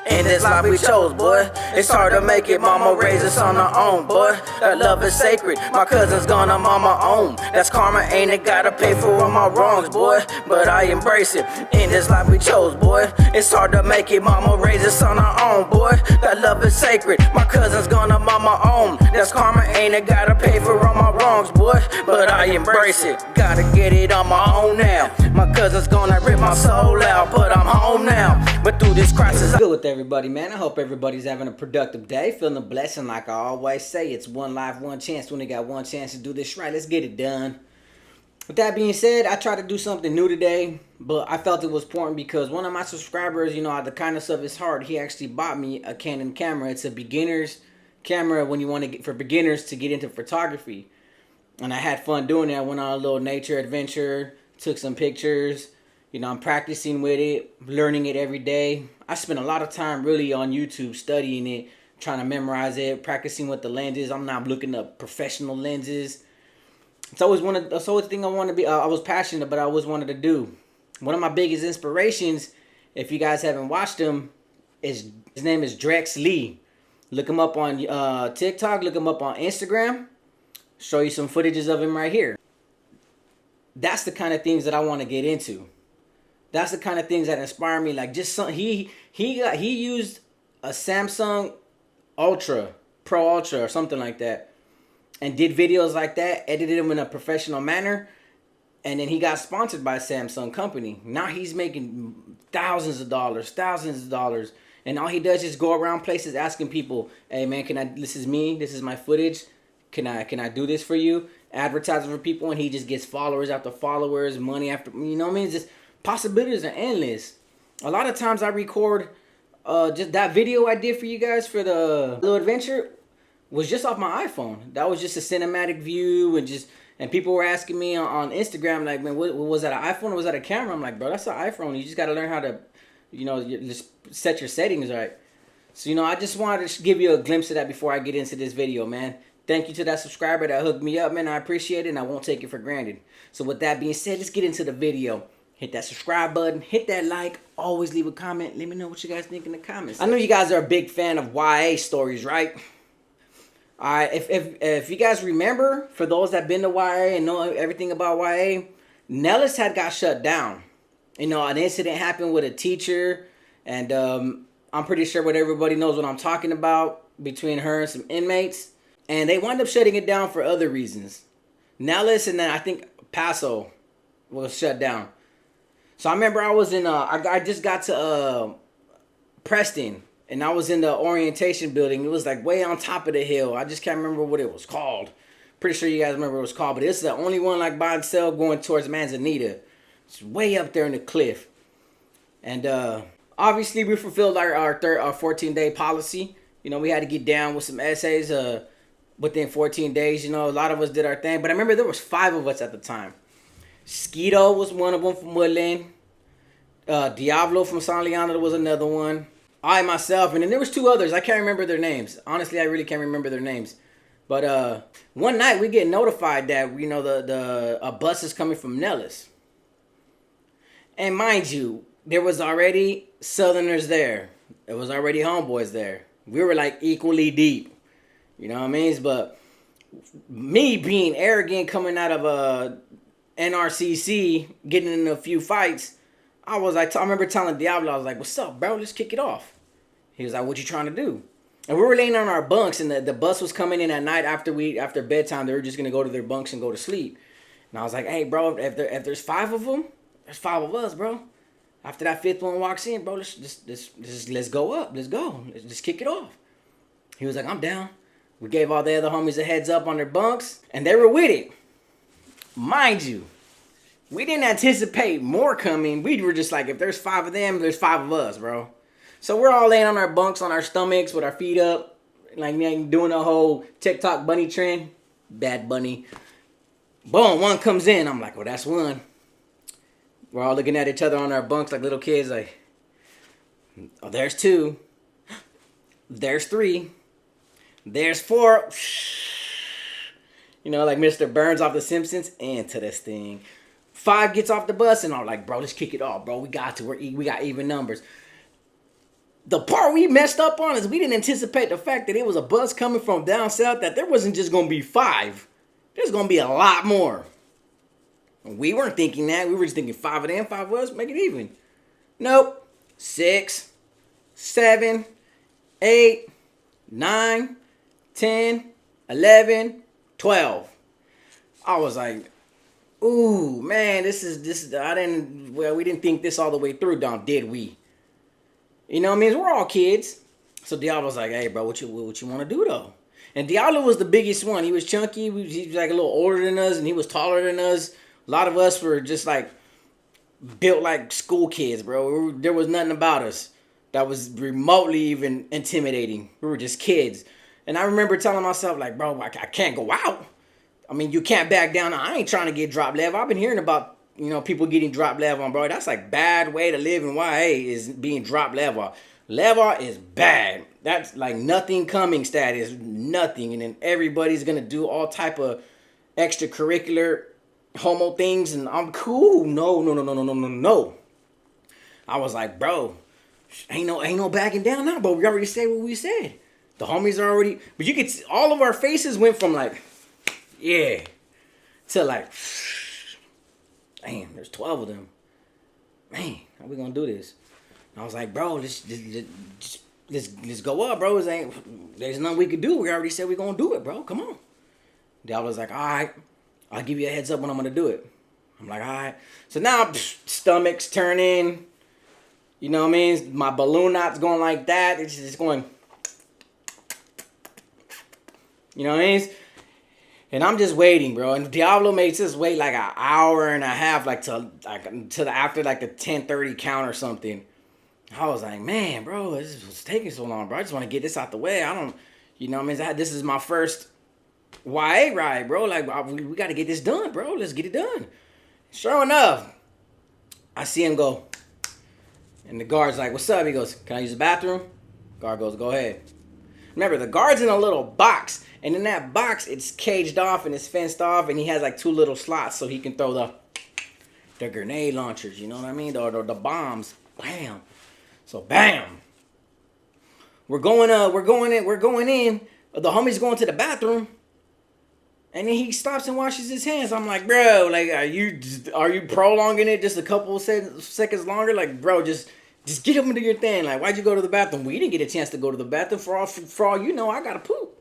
In this life we chose, boy. It's hard to make it, mama raised us on our own, boy. That love is sacred, my cousin's gonna mama own. That's karma, ain't it? Gotta pay for all my wrongs, boy. But I embrace it, in this life we chose, boy. It's hard to make it, mama raised us on our own, boy. That love is sacred, my cousin's gonna mama own. That's karma, ain't it? Gotta pay for all my wrongs, boy. But I embrace it, gotta get it on my own now. My cousin's gonna rip my soul out, but I'm home now. But through this crisis, good with everybody, man. I hope everybody's having a productive day, feeling a blessing. Like I always say, it's one life, one chance. We only got one chance to do this right. Let's get it done. With that being said, I tried to do something new today, but I felt it was important because one of my subscribers, you know, out of the kindness of his heart, he actually bought me a Canon camera. It's a beginner's camera when you want to get for beginners to get into photography. And I had fun doing it. I went on a little nature adventure, took some pictures. You know, I'm practicing with it, learning it every day. I spend a lot of time really on YouTube studying it, trying to memorize it, practicing with the lenses. I'm not looking up professional lenses. It's always a thing I want to be. I was passionate, but I always wanted to do. One of my biggest inspirations, if you guys haven't watched him, is his name is Drex Lee. Look him up on TikTok. Look him up on Instagram. Show you some footages of him right here. That's the kind of things that I want to get into. That's the kind of things that inspire me. Like just some, he used a Samsung Ultra, Pro Ultra or something like that, and did videos like that, edited them in a professional manner, and then he got sponsored by a Samsung company. Now he's making thousands of dollars, and all he does is go around places asking people, "Hey man, can I? This is me. This is my footage. Can I do this for you?" Advertising for people, and he just gets followers after followers, money after, you know what I mean? It's just possibilities are endless. A lot of times I record just that video I did for you guys for the little adventure was just off my iPhone. That was just a cinematic view, and people were asking me on Instagram like, man, what was that, an iPhone or was that a camera? I'm like, bro, that's an iPhone. You just got to learn how to, you know, just set your settings right. So, you know, I just wanted to give you a glimpse of that before I get into this video, man. Thank you to that subscriber that hooked me up, man. I appreciate it, and I won't take it for granted. So with that being said, let's get into the video. Hit that subscribe button, hit that like, always leave a comment. Let me know what you guys think in the comments. I know you guys are a big fan of YA stories, right? Alright, if you guys remember, for those that been to YA and know everything about YA, Nellis had got shut down. You know, an incident happened with a teacher, and I'm pretty sure what everybody knows what I'm talking about between her and some inmates. And they wound up shutting it down for other reasons. Nellis and then I think Paso was shut down. So I remember I was in, I just got to Preston, and I was in the orientation building. It was like way on top of the hill. I just can't remember what it was called. Pretty sure you guys remember what it was called, but this is the only one like by itself going towards Manzanita. It's way up there in the cliff. And obviously we fulfilled our 14-day policy. You know, we had to get down with some essays within 14 days. You know, a lot of us did our thing, but I remember there was 5 of us at the time. Skeeto was one of them from Woodland. Diablo from San Leandro was another one. I myself, and then there was 2 others. I can't remember their names. Honestly, I really can't remember their names. But one night we get notified that, you know, a bus is coming from Nellis. And mind you, there was already Southerners there. There was already homeboys there. We were like equally deep. You know what I mean? But me being arrogant coming out of NRCC, getting in a few fights, I remember telling Diablo, I was like, what's up, bro? Let's kick it off. He was like, what you trying to do? And we were laying on our bunks, and the bus was coming in at night after bedtime. They were just going to go to their bunks and go to sleep. And I was like, hey, bro, if there's 5 of them, there's 5 of us, bro. After that 5th one walks in, bro, let's go up. Let's go. Let's just kick it off. He was like, I'm down. We gave all the other homies a heads up on their bunks, and they were with it. Mind you, we didn't anticipate more coming. We were just like, if there's 5 of them, there's 5 of us, bro. So we're all laying on our bunks on our stomachs with our feet up, like doing a whole TikTok bunny trend. Bad bunny. Boom, one comes in. I'm like, well, that's one. We're all looking at each other on our bunks like little kids, like, oh, there's 2. There's 3. There's 4. You know, like Mr. Burns off The Simpsons. Into this thing. 5 gets off the bus, and I'm like, bro, let's kick it off, bro. We got to. We got even numbers. The part we messed up on is we didn't anticipate the fact that it was a bus coming from down south, that there wasn't just going to be 5. There's going to be a lot more. We weren't thinking that. We were just thinking 5 of them, 5 of us, make it even. Nope. 6, 7, 8, 9, 10, 11, 12. I was like, ooh, man, we didn't think this all the way through, did we? You know what I mean? We're all kids. So Diablo's like, hey, bro, what you want to do, though? And Diablo was the biggest one. He was chunky. He was like a little older than us, and he was taller than us. A lot of us were just like built like school kids, bro. There was nothing about us that was remotely even intimidating. We were just kids. And I remember telling myself, like, bro, I can't go out. I mean, you can't back down. I ain't trying to get drop level. I've been hearing about, people getting drop level on, bro. That's like bad way to live in YA is being drop level. Level is bad. That's like nothing coming status, nothing. And then everybody's going to do all type of extracurricular homo things, and I'm cool. No. I was like, bro, ain't no backing down now, but we already said what we said. The homies are already, but you could see all of our faces went from like, yeah, to like, damn, there's 12 of them. Man, how we gonna do this? And I was like, bro, let's go up, bro. There's nothing we could do. We already said we're gonna do it, bro. Come on. Dad was like, all right, I'll give you a heads up when I'm gonna do it. I'm like, all right. So now, stomach's turning. You know what I mean? My balloon knot's going like that. It's just going. You know what I mean? And I'm just waiting, bro. And Diablo makes us wait like an hour and a half, after like the 10:30 count or something. I was like, man, bro, this was taking so long, bro. I just want to get this out the way. You know what I mean? This is my first YA ride, bro. Like, we got to get this done, bro. Let's get it done. Sure enough, I see him go. And the guard's like, what's up? He goes, can I use the bathroom? Guard goes, go ahead. Remember, the guard's in a little box. And in that box, it's caged off and it's fenced off. And he has like 2 little slots so he can throw the grenade launchers. You know what I mean? Or the bombs. Bam. So, bam. We're going in. The homie's going to the bathroom. And then he stops and washes his hands. I'm like, bro, like, are you prolonging it just a couple seconds longer? Like, bro, just get up and do your thing. Like, why'd you go to the bathroom? We didn't get a chance to go to the bathroom. For all you know, I gotta poop.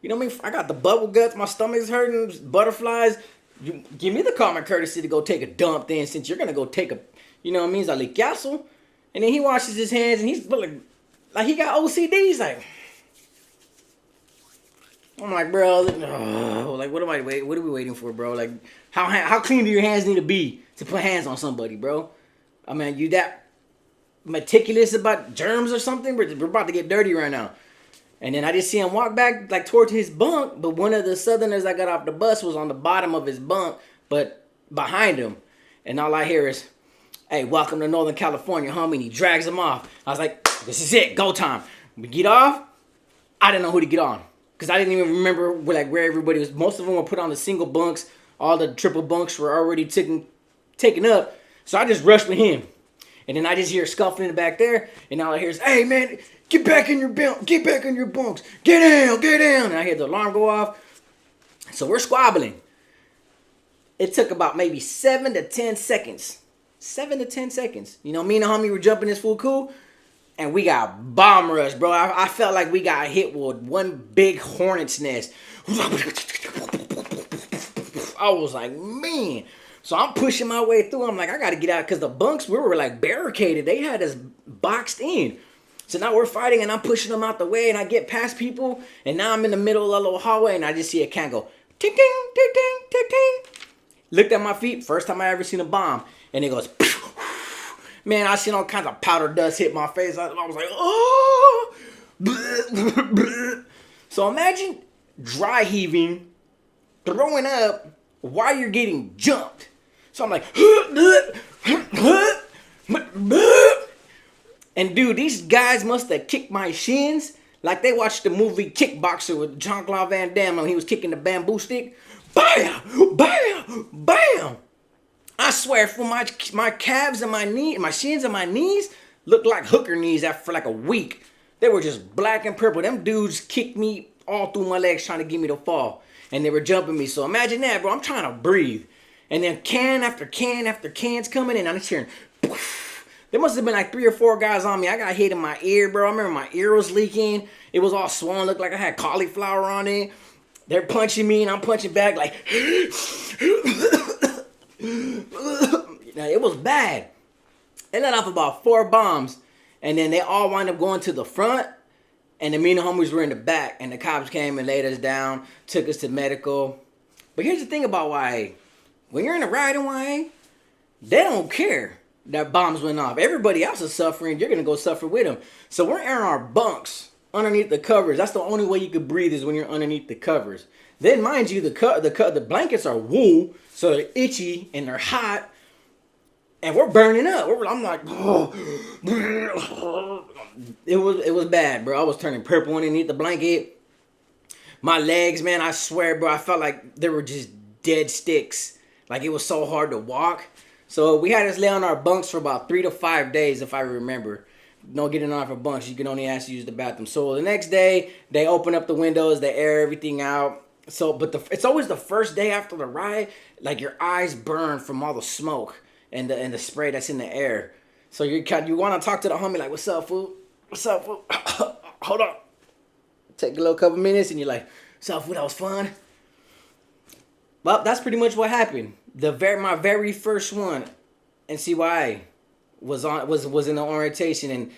You know what I mean? I got the bubble guts. My stomach's hurting. Butterflies. You give me the common courtesy to go take a dump then, since you're gonna go take a, you know what I mean? Zalicazo. And then he washes his hands and he's like he got OCD. He's like, I'm like, bro, like, what are we waiting for, bro? Like, how clean do your hands need to be to put hands on somebody, bro? I mean, you that meticulous about germs or something? We're about to get dirty right now. And then I just see him walk back, like, towards his bunk, but one of the Southerners that got off the bus was on the bottom of his bunk, but behind him. And all I hear is, hey, welcome to Northern California, homie. And he drags him off. I was like, this is it, go time. We get off. I didn't know who to get on, because I didn't even remember where everybody was. Most of them were put on the single bunks. All the triple bunks were already taken up. So I just rushed with him. And then I just hear scuffling back there. And all I hear is, hey, man, get back in your bunk. Get back in your bunks. Get down. And I hear the alarm go off. So we're squabbling. It took about maybe 7 to 10 seconds. 7 to 10 seconds. You know, me and the homie were jumping this fool cool. And we got bomb rush, bro. I felt like we got hit with one big hornet's nest. I was like, man. So I'm pushing my way through. I'm like, I got to get out, because the bunks, we were like barricaded. They had us boxed in. So now we're fighting, and I'm pushing them out the way, and I get past people, and now I'm in the middle of a little hallway, and I just see a can go, ting, ting, ting, ting, ting, ting. Looked at my feet, first time I ever seen a bomb, and it goes, man, I seen all kinds of powder dust hit my face. I was like, oh. So imagine dry heaving, throwing up while you're getting jumped. So I'm like, and dude, these guys must have kicked my shins like they watched the movie Kickboxer with Jean-Claude Van Damme when he was kicking the bamboo stick. Bam, bam, bam. I swear, for my calves and my shins and my knees looked like hooker knees after like a week. They were just black and purple. Them dudes kicked me all through my legs trying to get me to fall. And they were jumping me. So imagine that, bro. I'm trying to breathe. And then can after can after can's coming in. I'm just hearing, poof. There must have been like 3 or 4 guys on me. I got hit in my ear, bro. I remember my ear was leaking. It was all swollen. Looked like I had cauliflower on it. They're punching me and I'm punching back like, it was bad. They let off about 4 bombs. And then they all wind up going to the front. And then me and the homies were in the back. And the cops came and laid us down. Took us to medical. But here's the thing about YA. When you're in a riot in YA, they don't care that bombs went off. Everybody else is suffering. You're going to go suffer with them. So we're in our bunks underneath the covers. That's the only way you can breathe is when you're underneath the covers. Then, mind you, the blankets are wool. So they're itchy and they're hot. And we're burning up. I'm like, oh. It was bad, bro. I was turning purple underneath the blanket. My legs, man, I swear, bro, I felt like they were just dead sticks. Like it was so hard to walk. So we had us lay on our bunks for about 3 to 5 days, if I remember. No getting off our bunks. You can only ask to use the bathroom. So the next day, they open up the windows, they air everything out. So, but it's always the first day after the riot, like your eyes burn from all the smoke and the spray that's in the air. So you want to talk to the homie like, what's up, fool? What's up, fool? Hold on. Take a little couple minutes and you're like, what's up, fool? That was fun. Well, that's pretty much what happened. My very first one, NCYA, was in the orientation, and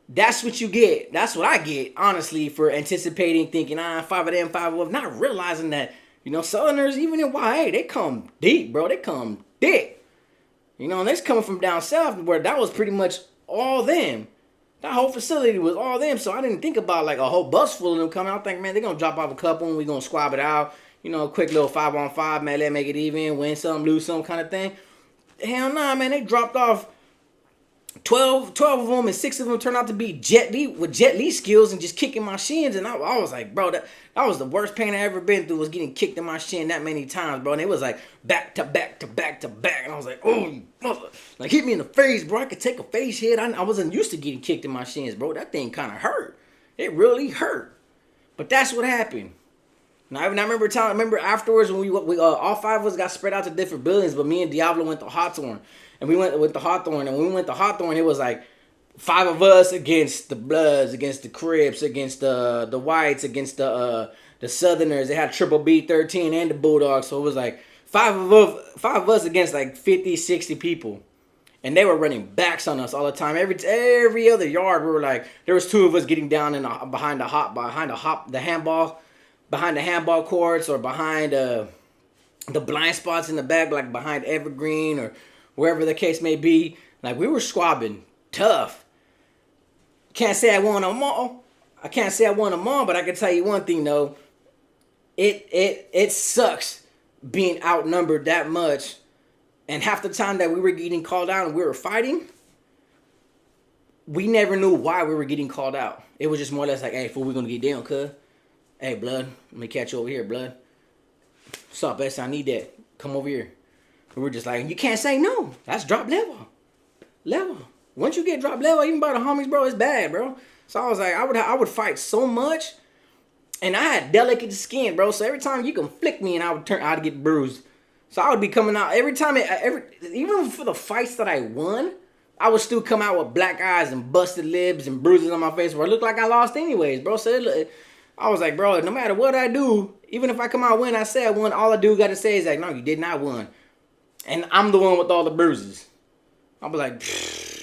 that's what you get. That's what I get, honestly, for anticipating, thinking, 5 of them, 5 of them, not realizing that, Southerners, even in YA, they come deep, bro. They come thick. And they's coming from down south where that was pretty much all them. That whole facility was all them, so I didn't think about like a whole bus full of them coming. I think, man, they're going to drop off a couple and we're going to squab it out. Quick little 5-on-5, man, let's make it even, win some, lose some kind of thing. Hell nah, man, they dropped off 12 of them, and 6 of them turned out to be Jet Li skills and just kicking my shins. And I was like, bro, that was the worst pain I ever been through, was getting kicked in my shin that many times, bro. And it was like back to back to back to back. And I was like, oh, you mother. Like, hit me in the face, bro. I could take a face hit. I wasn't used to getting kicked in my shins, bro. That thing kind of hurt. It really hurt. But that's what happened. Now, I remember afterwards when we all 5 of us got spread out to different buildings, but me and Diablo went to Hawthorne. And we went with the Hawthorne, and when we went to Hawthorne, it was like 5 of us against the Bloods, against the Crips, against the Whites, against the Southerners. They had Triple B13 and the Bulldogs, so it was like 5 of us against like 50, 60 people. And they were running backs on us all the time. Every other yard, we were like, there was 2 of us getting down behind the handball courts, or behind the blind spots in the back, like behind Evergreen or wherever the case may be. Like, we were squabbing tough. Can't say I won them all. but I can tell you one thing though. It sucks being outnumbered that much. And half the time that we were getting called out and we were fighting, we never knew why we were getting called out. It was just more or less like, hey, fool, we're going to get down, cuz. Hey, blood, let me catch you over here, blood. What's up, S? I need that. Come over here. And we're just like, you can't say no. That's drop level. Once you get drop level, even by the homies, bro, it's bad, bro. So I was like, I would fight so much. And I had delicate skin, bro. So every time you can flick me and I'd get bruised. So I would be coming out every time, even for the fights that I won, I would still come out with black eyes and busted lips and bruises on my face where it looked like I lost anyways, bro. So I was like, bro, no matter what I do, even if I come out win, I say I won, all I do got to say is like, no, you did not win. And I'm the one with all the bruises. I'll be like,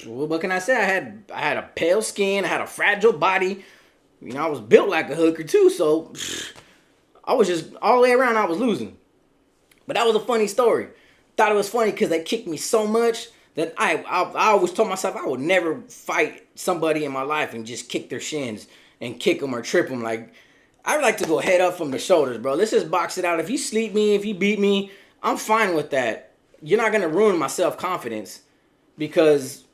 well, what can I say? I had a pale skin, I had a fragile body. I was built like a hooker too, so I was just, all the way around, I was losing. But that was a funny story. Thought it was funny because they kicked me so much that I always told myself I would never fight somebody in my life and just kick their shins and kick them or trip them. Like, I like to go head up from the shoulders, bro. Let's just box it out. If you sleep me, if you beat me, I'm fine with that. You're not going to ruin my self-confidence because,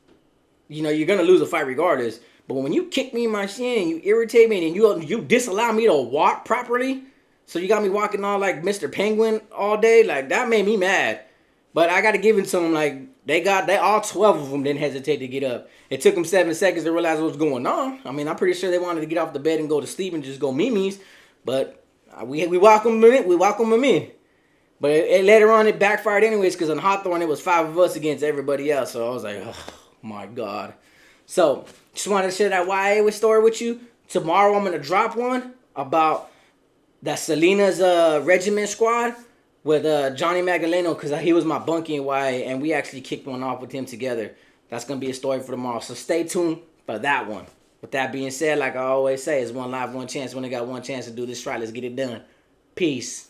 you're going to lose a fight regardless. But when you kick me in my shin and you irritate me and you disallow me to walk properly, so you got me walking all like Mr. Penguin all day, like that made me mad. But I got to give it to them. Like, they all 12 of them didn't hesitate to get up. It took them 7 seconds to realize what was going on. I mean, I'm pretty sure they wanted to get off the bed and go to sleep and just go memes. But we welcome them in. We welcome them in. But later on, it backfired anyways, because on Hawthorne, it was 5 of us against everybody else. So I was like, oh, my God. So, just wanted to share that YA story with you. Tomorrow, I'm going to drop one about that Selena's regiment squad with Johnny Magdaleno, because he was my bunkie in YA, and we actually kicked one off with him together. That's going to be a story for tomorrow. So, stay tuned for that one. With that being said, like I always say, it's one life, one chance. We only got one chance to do this right. Let's get it done. Peace.